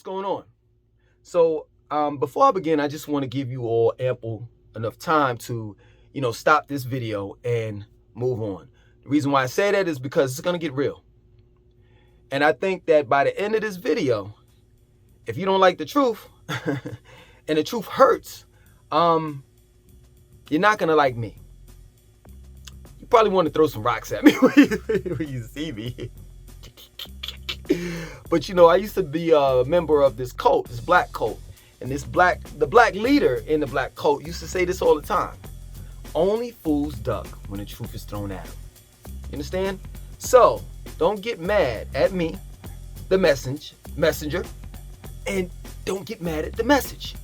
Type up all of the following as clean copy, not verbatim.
going on? So before I begin, I just want to give you all ample enough time to, stop this video and move on. The reason why I say that is because it's going to get real. And I think that by the end of this video, if you don't like the truth and the truth hurts, you're not going to like me. You probably want to throw some rocks at me when you see me. But I used to be a member of this cult, this black cult. And the black leader in the black cult used to say this all the time. Only fools duck when the truth is thrown at them. You understand? So, don't get mad at me, the messenger, and don't get mad at the message.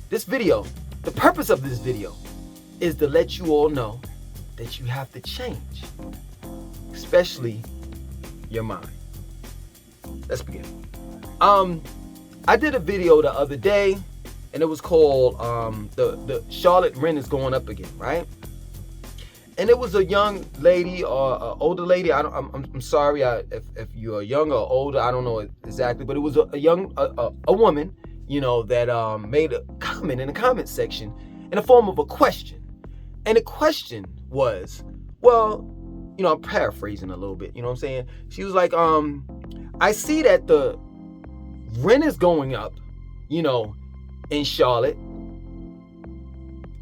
This video, the purpose of this video is to let you all know that you have to change, especially your mind. Let's begin. I did a video the other day, and it was called the Charlotte rent is going up again, right? And it was a young lady or an older lady. I'm sorry if you're young or older. I don't know exactly, but it was a young woman, that made a comment in the comment section in the form of a question, and the question was, well, I'm paraphrasing a little bit. You know what I'm saying? She was like, I see that the rent is going up, in Charlotte,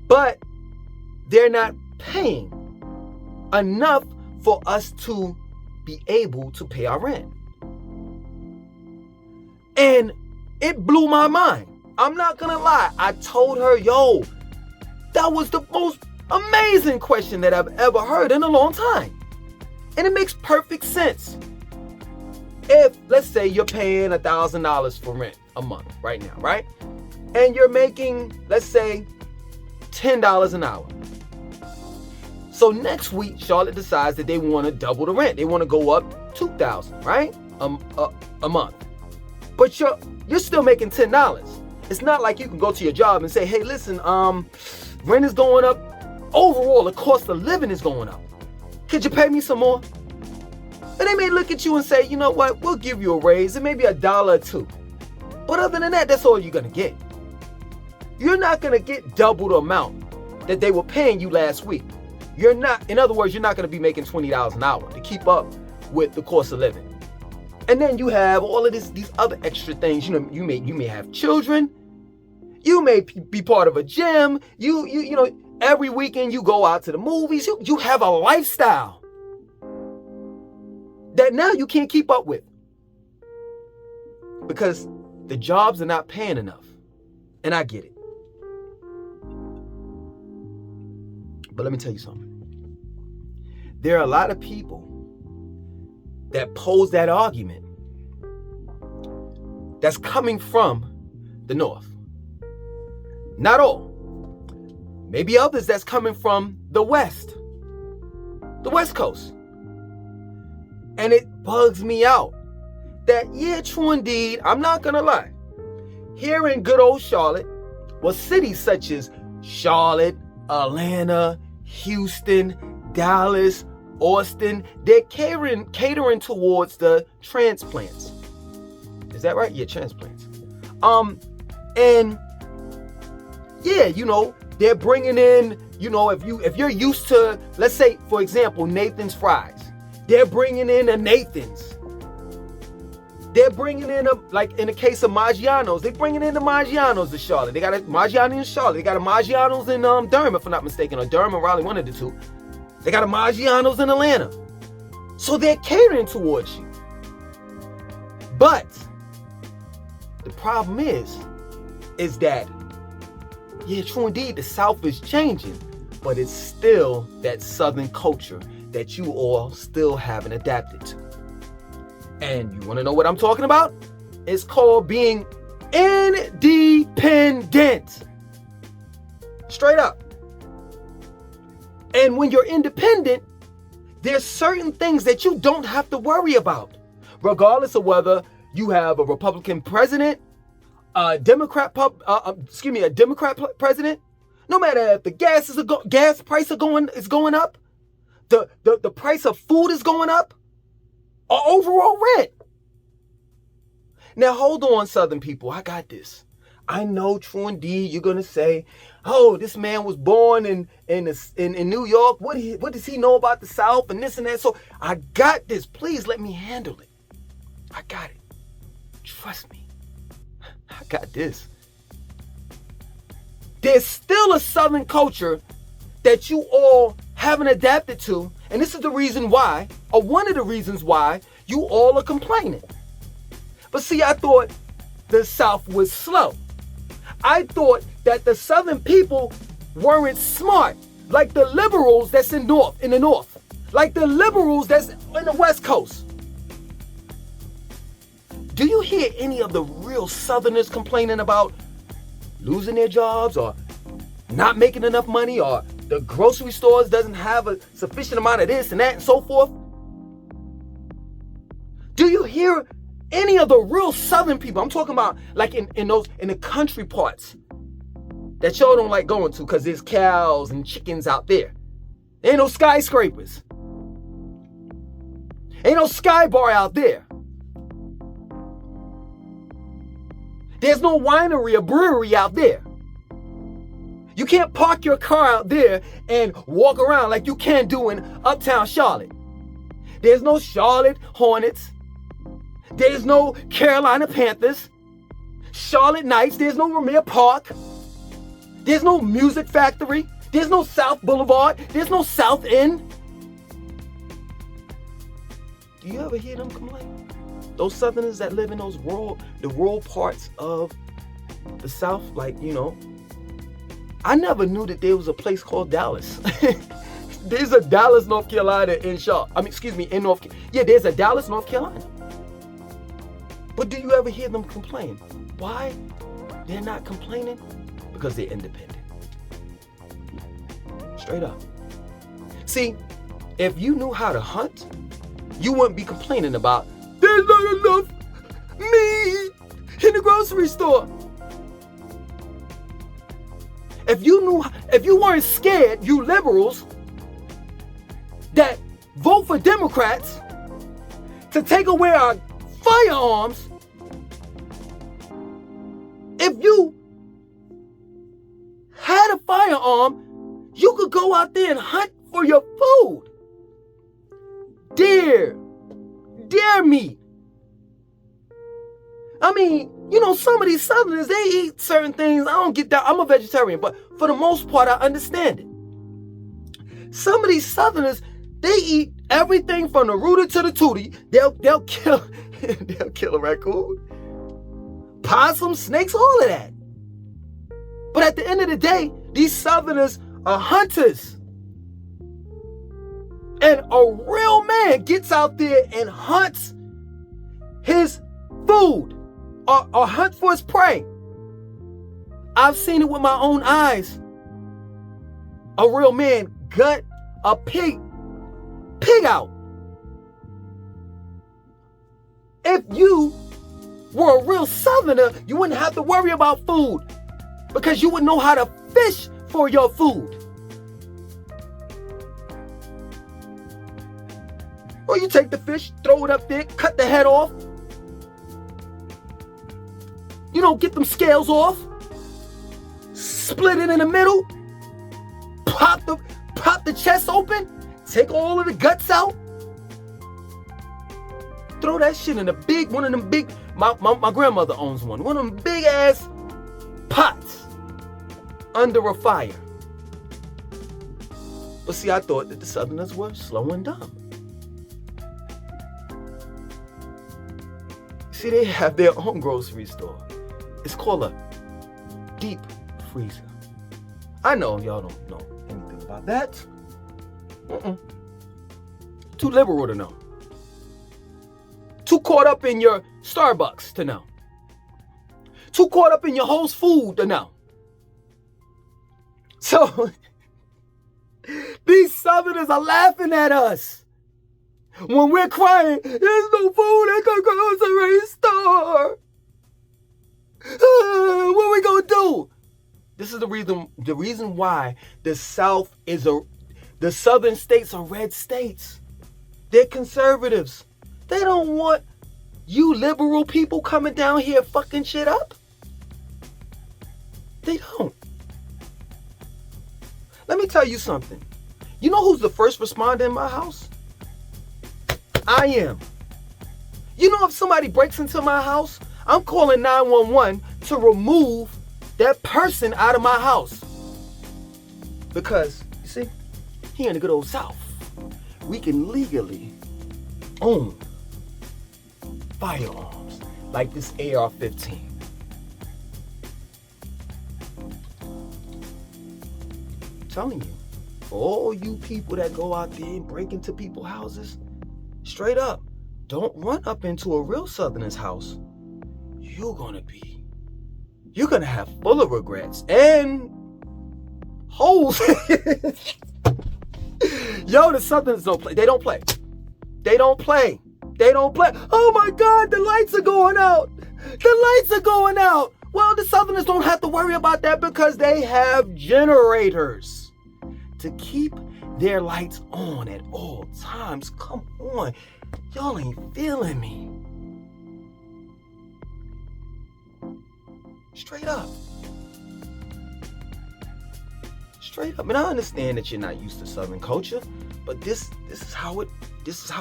but they're not paying enough for us to be able to pay our rent. And it blew my mind. I'm not gonna lie. I told her, yo, that was the most amazing question that I've ever heard in a long time. And it makes perfect sense. If, let's say, you're paying $1,000 for rent a month right now, right? And you're making, let's say, $10 an hour. So next week, Charlotte decides that they want to double the rent. They want to go up $2,000, right? A month. But you're still making $10. It's not like you can go to your job and say, hey, listen, rent is going up. Overall, the cost of living is going up. Could you pay me some more? And they may look at you and say, you know what, we'll give you a raise, and maybe $1 or $2. But other than that, that's all you're going to get. You're not going to get double the amount that they were paying you last week. In other words, you're not going to be making $20 an hour to keep up with the cost of living. And then you have all of these other extra things. You may have children. You may be part of a gym. Every weekend you go out to the movies. You have a lifestyle that now you can't keep up with because the jobs are not paying enough. And I get it. But let me tell you something. There are a lot of people that pose that argument that's coming from the North. Not all. Maybe others that's coming from the West Coast. And it bugs me out that, yeah, true indeed, I'm not gonna lie. Here in good old Charlotte, cities such as Charlotte, Atlanta, Houston, Dallas, Austin, they're catering towards the transplants. Is that right? Yeah, transplants. And yeah, they're bringing in, if you're used to, let's say, for example, Nathan's Fries, they're bringing in a Nathan's. They're bringing in like in the case of Maggiano's, they're bringing in the Maggiano's to Charlotte. They got a Maggiano in Charlotte. They got a Maggiano's in Durham, if I'm not mistaken, or Durham or Raleigh, one of the two. They got a Maggiano's in Atlanta. So they're catering towards you. But the problem is that, yeah, true indeed, the South is changing, but it's still that Southern culture that you all still haven't adapted to. And you want to know what I'm talking about? It's called being independent. Straight up. And when you're independent, there's certain things that you don't have to worry about, regardless of whether you have a Republican president, a Democrat president. No matter if the gas price is going up, the price of food is going up, or overall rent. Now, hold on, Southern people. I got this. I know, true indeed, you're going to say, oh, this man was born in New York. What does he know about the South and this and that? So I got this. Please let me handle it. I got it. Trust me. I got this. There's still a Southern culture that you all haven't adapted to. And this is the reason why, or one of the reasons why, you all are complaining. But see, I thought the South was slow. I thought that the Southern people weren't smart, like the liberals that's in the North, like the liberals that's in the West Coast. Do you hear any of the real Southerners complaining about losing their jobs or not making enough money or the grocery stores doesn't have a sufficient amount of this and that and so forth? Do you hear any of the real Southern people? I'm talking about like in the country parts that y'all don't like going to because there's cows and chickens out there. There ain't no skyscrapers. Ain't no Sky Bar out there. There's no winery or brewery out there. You can't park your car out there and walk around like you can do in uptown Charlotte. There's no Charlotte Hornets. There's no Carolina Panthers. Charlotte Knights. There's no Ramir Park. There's no Music Factory. There's no South Boulevard. There's no South End. Do you ever hear them complain? Those Southerners that live in those rural parts of the South, like, you know, I never knew that there was a place called Dallas. There's a Dallas, North Carolina in North. Yeah, there's a Dallas, North Carolina. But do you ever hear them complain? Why they're not complaining? Because they're independent. Straight up. See, if you knew how to hunt, you wouldn't be complaining about there's not enough meat in the grocery store. If you weren't scared, you liberals that vote for Democrats to take away our firearms, if you had a firearm, you could go out there and hunt for your food. Deer meat. I mean, you know, some of these Southerners, they eat certain things. I don't get that. I'm a vegetarian, but for the most part, I understand it. Some of these Southerners, they eat everything from the rooter to the tootie. They'll kill a raccoon, possum, snakes, all of that. But at the end of the day, these Southerners are hunters. And a real man gets out there and hunts his food or hunt for his prey. I've seen it with my own eyes. A real man gut a pig out. If you were a real Southerner, you wouldn't have to worry about food because you would know how to fish for your food. Or you take the fish, throw it up there, cut the head off. You know, get them scales off. Split it in the middle. Pop the chest open. Take all of the guts out. Throw that shit in one of them big, my grandmother owns one of them big ass pots under a fire. But see, I thought that the Southerners were slow and dumb. See, they have their own grocery store. It's called a deep freezer. I know y'all don't know anything about that. Too liberal to know. Too caught up in your Starbucks to know. Too caught up in your Whole Foods to know. So, these Southerners are laughing at us. When we're crying, there's no food at the grocery store. What are we gonna do? This is the reason why the Southern states are red states. They're conservatives. They don't want You liberal people coming down here fucking shit up? They don't. Let me tell you something. You know who's the first responder in my house? I am. You know if somebody breaks into my house, I'm calling 911 to remove that person out of my house. Because, you see, here in the good old South, we can legally own firearms like this AR-15. I'm telling you, for all you people that go out there and break into people's houses, straight up, don't run up into a real Southerner's house. You're gonna have full of regrets and holes. Yo, the Southerners don't play. They don't play. They don't play. They don't play. Oh my God, the lights are going out. The lights are going out. Well, the Southerners don't have to worry about that because they have generators to keep their lights on at all times. Come on. Y'all ain't feeling me. Straight up. Straight up. And I understand that you're not used to Southern culture, but this is how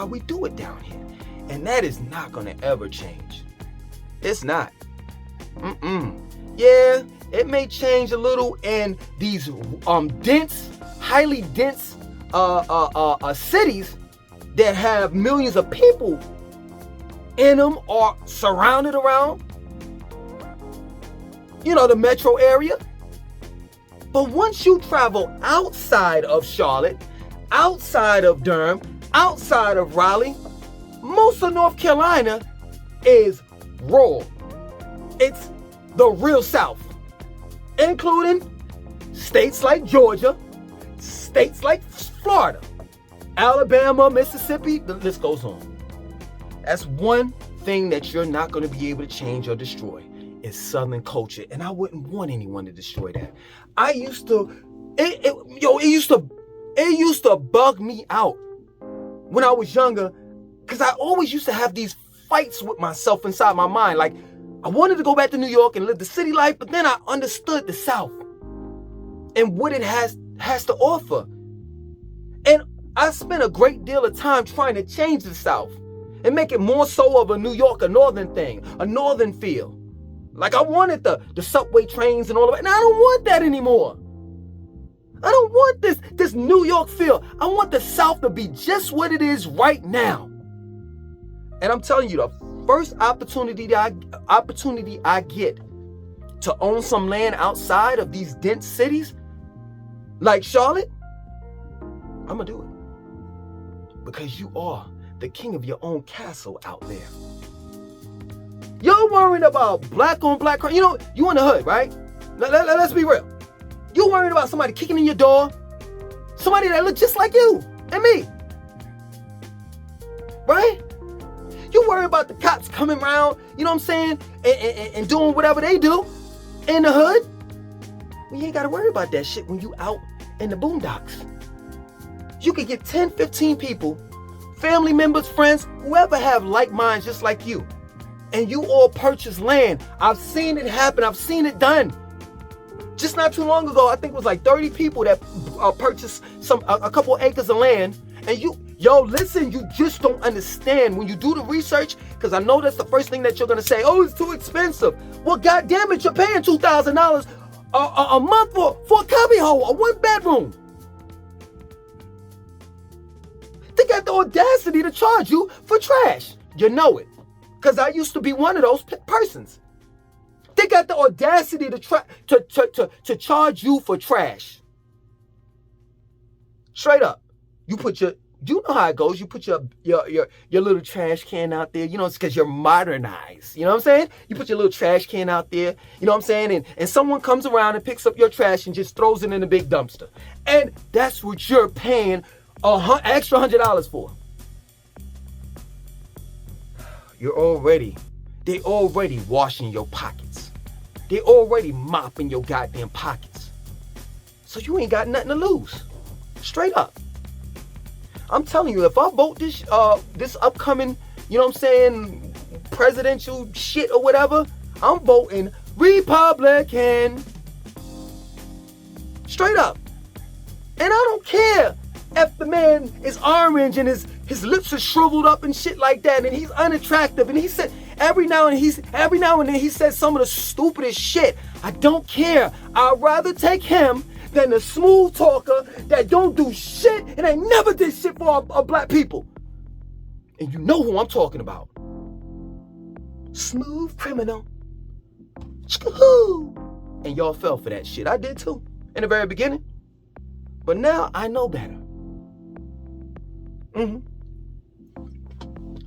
we do it down here. And that is not gonna ever change. It's not. Yeah, it may change a little in these highly dense cities that have millions of people in them or surrounded around, the metro area. But once you travel outside of Charlotte, outside of Durham, outside of Raleigh, most of North Carolina is rural. It's the real South, including states like Georgia, states like Florida, Alabama, Mississippi, the list goes on. That's one thing that you're not going to be able to change or destroy is Southern culture. And I wouldn't want anyone to destroy that. It used to bug me out when I was younger because I always used to have these fights with myself inside my mind. Like, I wanted to go back to New York and live the city life, but then I understood the South and what it has to offer. And I spent a great deal of time trying to change the South and make it more so of a New York, a northern thing, a northern feel. Like I wanted the subway trains and all of it, and I don't want that anymore. I don't want this New York feel. I want the South to be just what it is right now. And I'm telling you, the first opportunity I get to own some land outside of these dense cities, like Charlotte, I'm gonna do it. Because you are the king of your own castle out there. You're worried about black on black crime. You in the hood, right? Let's be real. You're worried about somebody kicking in your door, somebody that looks just like you and me, right? You worry about the cops coming around, you know what I'm saying, and doing whatever they do in the hood. Well, you ain't got to worry about that shit when you out in the boondocks. You could get 10, 15 people, family members, friends, whoever have like minds just like you, and you all purchase land. I've seen it happen. I've seen it done. Just not too long ago, I think it was like 30 people that purchased a couple acres of land. And you just don't understand when you do the research, because I know that's the first thing that you're going to say. Oh, it's too expensive. Well, goddamn it, you're paying $2,000 a month for a cubby hole, a one bedroom. They got the audacity to charge you for trash. You know it, because I used to be one of those persons. They got the audacity to charge you for trash. Straight up. You know how it goes. You put your little trash can out there. It's because you're modernized. You know what I'm saying? You put your little trash can out there. You know what I'm saying? And someone comes around and picks up your trash and just throws it in a big dumpster. And that's what you're paying extra $100 for. They already washing your pockets. They already mopping your goddamn pockets. So you ain't got nothing to lose. Straight up. I'm telling you, if I vote this upcoming, you know what I'm saying, presidential shit or whatever, I'm voting Republican. Straight up. And I don't care if the man is orange and his lips are shriveled up and shit like that, and he's unattractive, and he said every now and then he says some of the stupidest shit. I don't care. I'd rather take him than the smooth talker that don't do shit and ain't never did shit for our black people. And you know who I'm talking about. Smooth criminal. And y'all fell for that shit. I did too in the very beginning. But now I know better.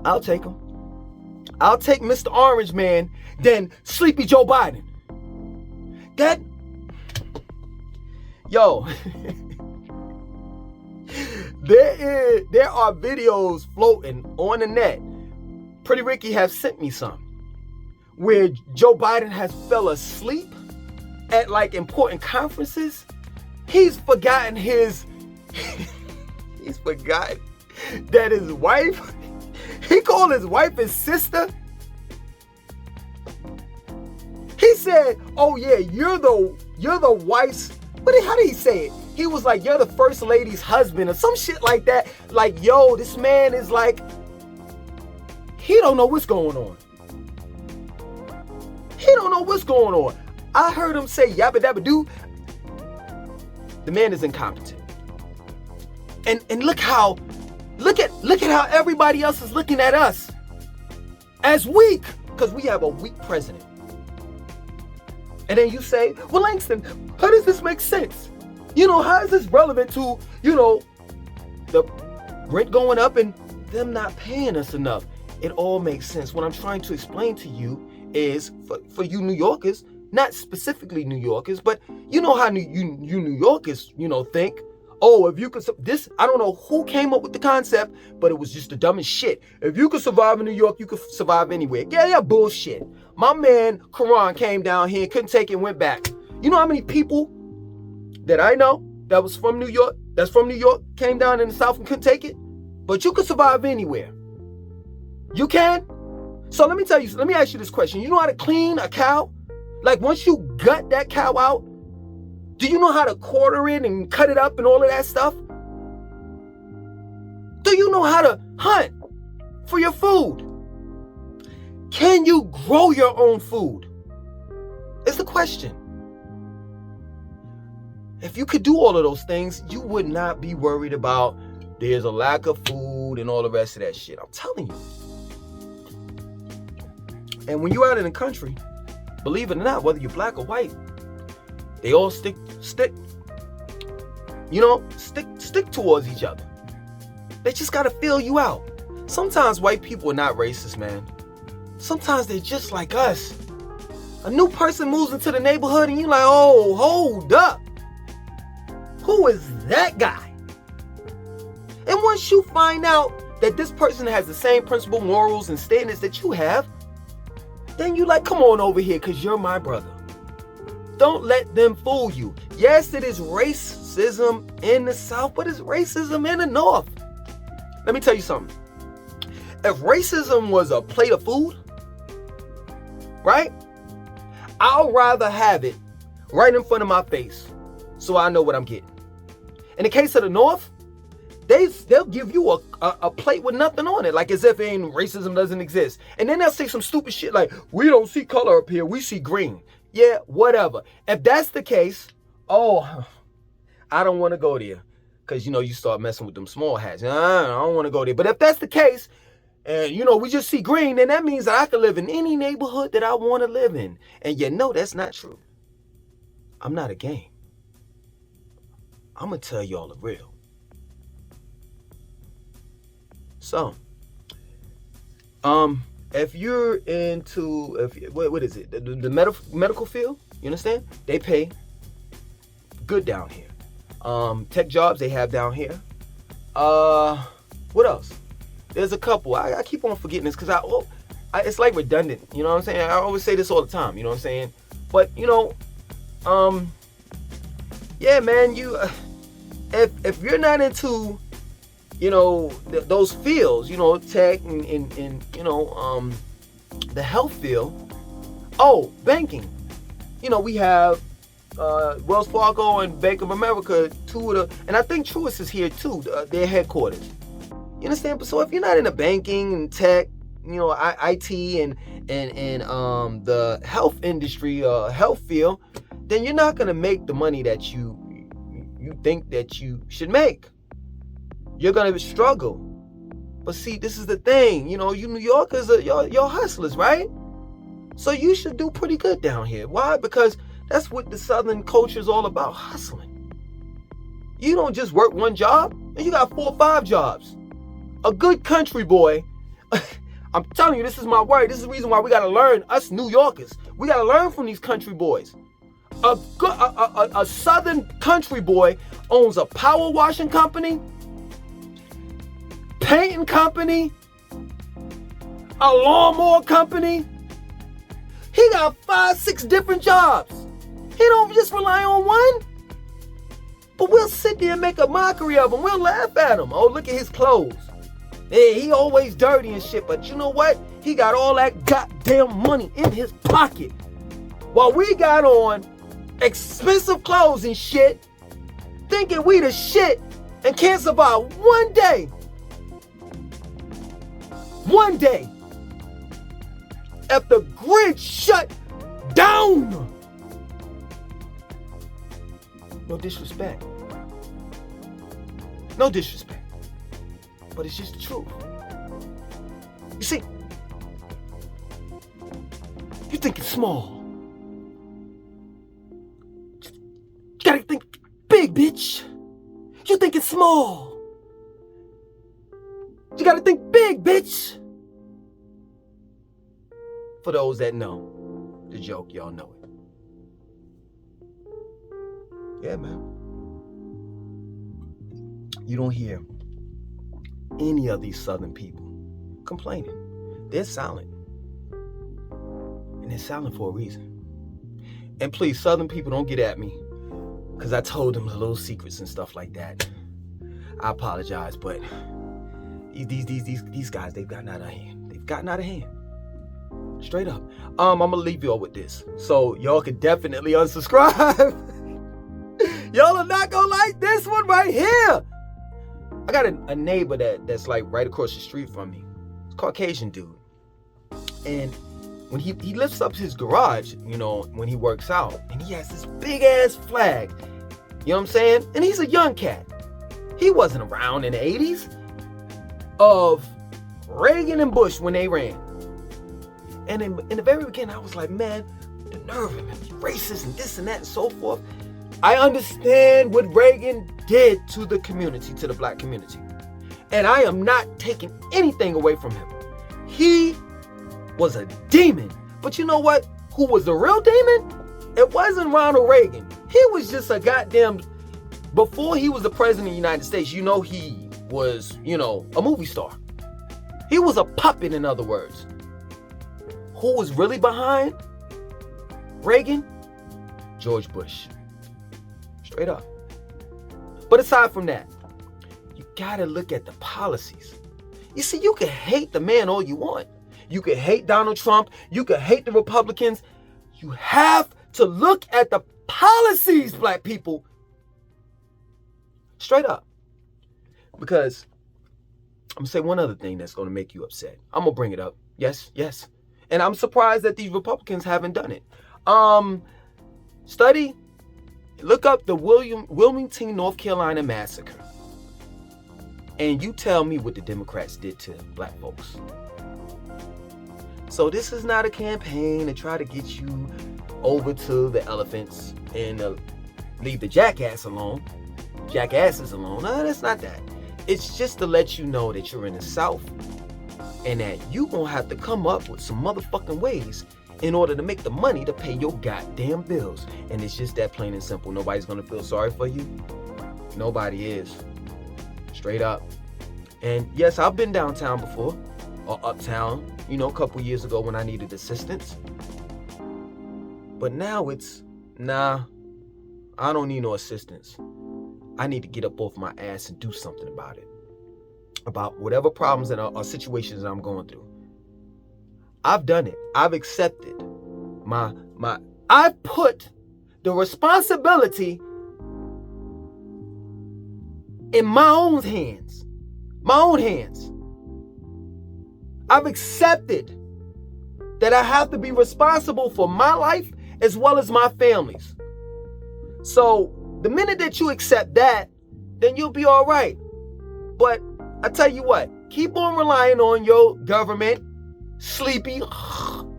I'll take him. I'll take Mr. Orange Man than Sleepy Joe Biden. That, yo, there are videos floating on the net. Pretty Ricky have sent me some where Joe Biden has fell asleep at like important conferences. He's forgotten that his wife, he called his wife his sister. He said, oh yeah, you're the wife's, how did he say it? He was like, you're the first lady's husband or some shit like that. Like, yo, this man is like, he don't know what's going on. He don't know what's going on. I heard him say yabba dabba doo. The man is incompetent. And look at how everybody else is looking at us as weak, because we have a weak president. And then you say, well, Langston, how does this make sense? How is this relevant to, the rent going up and them not paying us enough? It all makes sense. What I'm trying to explain to you is for you New Yorkers, not specifically New Yorkers, but you know how you New Yorkers, think, oh, if you could, this, I don't know who came up with the concept, but it was just the dumbest shit. If you could survive in New York, you could survive anywhere. Yeah, bullshit. My man, Karan, came down here, couldn't take it, went back. You know how many people that I know that's from New York, came down in the South and couldn't take it? But you could survive anywhere. You can? So let me ask you this question. You know how to clean a cow? Like once you gut that cow out, do you know how to quarter it and cut it up and all of that stuff? Do you know how to hunt for your food? Can you grow your own food? Is the question. If you could do all of those things, you would not be worried about there's a lack of food and all the rest of that shit. I'm telling you. And when you're out in the country, believe it or not, whether you're black or white, they all stick towards each other. They just gotta feel you out. Sometimes white people are not racist, man. Sometimes they're just like us. A new person moves into the neighborhood and you're like, oh, hold up. Who is that guy? And once you find out that this person has the same principle, morals, and standards that you have, then you like, come on over here because you're my brother. Don't let them fool you. Yes, it is racism in the South, but it's racism in the North. Let me tell you something. If racism was a plate of food, right? I'll rather have it right in front of my face so I know what I'm getting. In the case of the North, they'll give you a plate with nothing on it, like as if racism doesn't exist. And then they'll say some stupid shit like, we don't see color up here, we see green. Yeah, whatever. If that's the case, I don't want to go there. Because, you start messing with them small hats. I don't want to go there. But if that's the case, and, we just see green, then that means that I can live in any neighborhood that I want to live in. And that's not true. I'm not a game. I'm going to tell y'all the real. So, if you're into, what is it? The medical field, you understand? They pay good down here. Tech jobs they have down here. What else? There's a couple. I keep on forgetting this because it's like redundant. You know what I'm saying? I always say this all the time. You know what I'm saying? But yeah, man. If you're not into those fields, tech and The health field, oh, banking. You know, we have Wells Fargo and Bank of America, two of the, and I think Truist is here too, their headquarters. You understand? So if you're not in the banking and tech, you know, IT and the health industry, health field, then you're not gonna make the money that you think that you should make. You're gonna struggle. But see, this is the thing, you know, you New Yorkers, you're hustlers, right? So you should do pretty good down here. Why? Because that's what the Southern culture is all about, hustling. You don't just work one job, and you got 4 or 5 jobs. A good country boy, I'm telling you, this is my word. This is the reason why we got to learn, us New Yorkers. We got to learn from these country boys. A Southern country boy owns a power washing company, painting company, a lawnmower company. He got 5, 6 different jobs. He don't just rely on one. But we'll sit there and make a mockery of him. We'll laugh at him. Oh, look at his clothes. Yeah, he always dirty and shit. But you know what? He got all that goddamn money in his pocket. While we got on expensive clothes and shit, thinking we the shit and can't survive one day. One day. If the grid shut down. No disrespect. No disrespect. But it's just the truth. You see, you think it's small. You gotta think big, bitch. You think it's small. You gotta think big, bitch. For those that know the joke, y'all know it. Yeah, man. You don't hear any of these Southern people complaining. They're silent. And they're silent for a reason. And please, Southern people, don't get at me, because I told them the little secrets and stuff like that. I apologize, but these guys, they've gotten out of hand. They've gotten out of hand. Straight up. I'm gonna leave y'all with this. So y'all can definitely unsubscribe. Y'all are not gonna like this one right here. I got a neighbor that's like right across the street from me. It's a Caucasian dude. And when he lifts up his garage, you know, when he works out, and he has this big ass flag. You know what I'm saying? And he's a young cat. He wasn't around in the 80s of Reagan and Bush when they ran. And in the very beginning, I was like, man, the nerve of him, racist and this and that and so forth. I understand what Reagan did to the community, to the black community. And I am not taking anything away from him. He was a demon. But you know what? Who was the real demon? It wasn't Ronald Reagan. He was just a goddamn... Before he was the president of the United States, you know, he was, you know, a movie star. He was a puppet, in other words. Who was really behind Reagan? George Bush. Straight up. But aside from that, you gotta look at the policies. You see, you can hate the man all you want. You can hate Donald Trump. You can hate the Republicans. You have to look at the policies, black people. Straight up. Because I'm gonna say one other thing that's gonna make you upset. I'm gonna bring it up. Yes. And I'm surprised that these Republicans haven't done it. Look up the Wilmington, North Carolina massacre. And you tell me what the Democrats did to black folks. So this is not a campaign to try to get you over to the elephants and leave the jackasses alone. No, that's not that. It's just to let you know that you're in the South and that you gonna have to come up with some motherfucking ways in order to make the money to pay your goddamn bills. And it's just that plain and simple. Nobody's gonna feel sorry for you. Nobody is. Straight up. And yes, I've been downtown before, or uptown, you know, a couple years ago when I needed assistance. But now it's, nah, I don't need no assistance. I need to get up off my ass and do something about it. About whatever problems or situations that I'm going through. I've done it. I've accepted I've put the responsibility in my own hands. I've accepted that I have to be responsible for my life as well as my family's. So the minute that you accept that, then you'll be all right. But I tell you what, keep on relying on your government, sleepy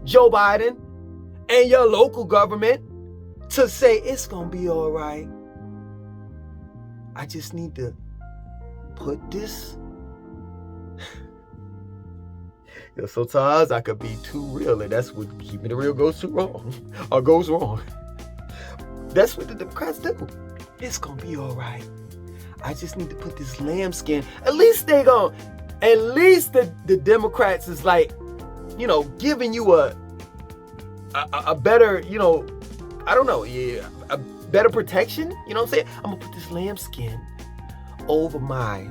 Joe Biden, and your local government to say it's gonna be all right. I just need to put this. Sometimes I could be too real, and that's what keeping it real goes too wrong, or goes wrong. That's what the Democrats do. It's gonna be all right. I just need to put this lambskin. At least the Democrats is like, giving you a better, I don't know, a better protection. You know what I'm saying? I'm gonna put this lambskin over my,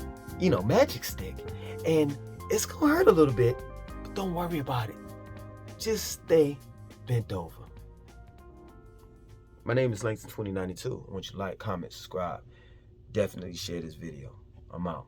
magic stick, and it's gonna hurt a little bit, but don't worry about it. Just stay bent over. My name is Langston2092. I want you to like, comment, subscribe. Definitely share this video. I'm out.